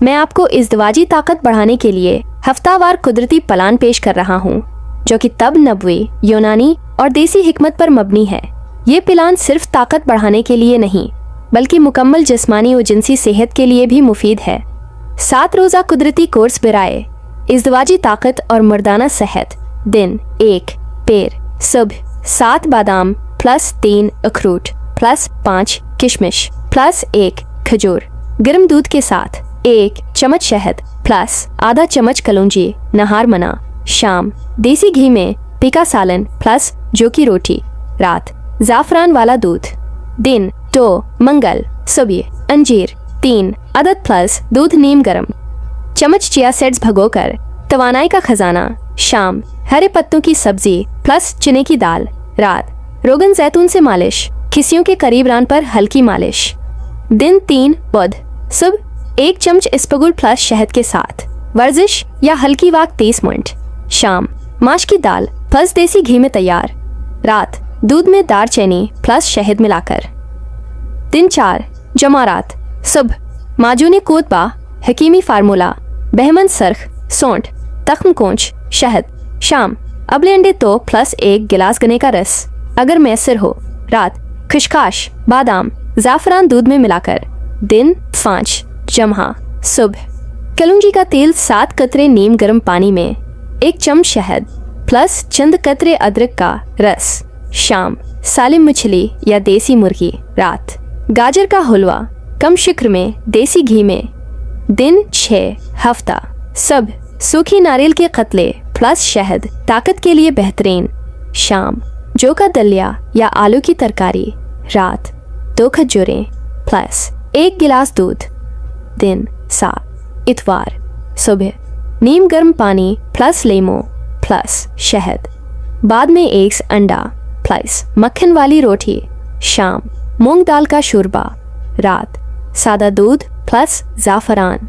मैं आपको इज़्दिवाजी ताकत बढ़ाने के लिए हफ्तावार कुदरती प्लान पेश कर रहा हूँ, जो कि तब नबवी, यूनानी और देसी हिकमत पर मबनी है। ये प्लान सिर्फ ताकत बढ़ाने के लिए नहीं, बल्कि मुकम्मल जिस्मानी और जिनसी सेहत के लिए भी मुफीद है। 7 रोज़ा कुदरती कोर्स बराए इज़्दिवाजी ताकत और मर्दाना सेहत। दिन 1 पेर, सुबह 7 बादाम प्लस 3 अखरोट प्लस 5 किशमिश प्लस 1 खजूर, गर्म दूध के साथ 1 चम्मच शहद प्लस आधा चम्मच कलौंजी नहार मना। शाम देसी घी में पिका सालन प्लस जौ की रोटी। रात ज़ाफ़रान वाला दूध। दिन 2 मंगल, सुबह अंजीर 3 अदद प्लस दूध नीम गरम, चम्मच चिया सीड्स भगोकर तवानाई का खजाना। शाम हरे पत्तों की सब्जी प्लस चने की दाल। रात रोगन जैतून से मालिश, खिसियों के करीब रान पर हल्की मालिश। दिन 3 बुध, सुबह 1 चम्मच इस्पगुल प्लस शहद के साथ, वर्जिश या हल्की वाक 30 मिनट। शाम माश की दाल प्लस देसी घी में तैयार। रात दूध में दारचीनी प्लस शहद मिलाकर। दिन 4 जमारात, सुबह माजूनी कोतबा, हकीमी फार्मूला, बहमन सरख, सौंठ, तख्म कोंच, शहद। शाम अबले अंडे 2 प्लस 1 गिलास गन्ने का रस अगर मैसर हो। रात खशखाश, बादाम, ज़ाफ़रान दूध में मिलाकर। दिन 5 जमहा, सुबह कलौंजी का तेल 7 कतरे नीम गर्म पानी में, 1 चम्मच शहद प्लस चंद कतरे अदरक का रस। शाम सालिम मछली या देसी मुर्गी। रात गाजर का हलवा कम शिक्र में देसी घी में। दिन 6 हफ्ता, सब सूखी नारियल के कतले प्लस शहद ताकत के लिए बेहतरीन। शाम जौ का दलिया या आलू की तरकारी। रात 2 खजूरें प्लस 1 गिलास दूध। दिन 7 इतवार, सुबह नीम गर्म पानी प्लस लेमो प्लस शहद, बाद में 1 अंडा प्लस मक्खन वाली रोटी। शाम मूंग दाल का शोरबा। रात सादा दूध प्लस ज़ाफ़रान।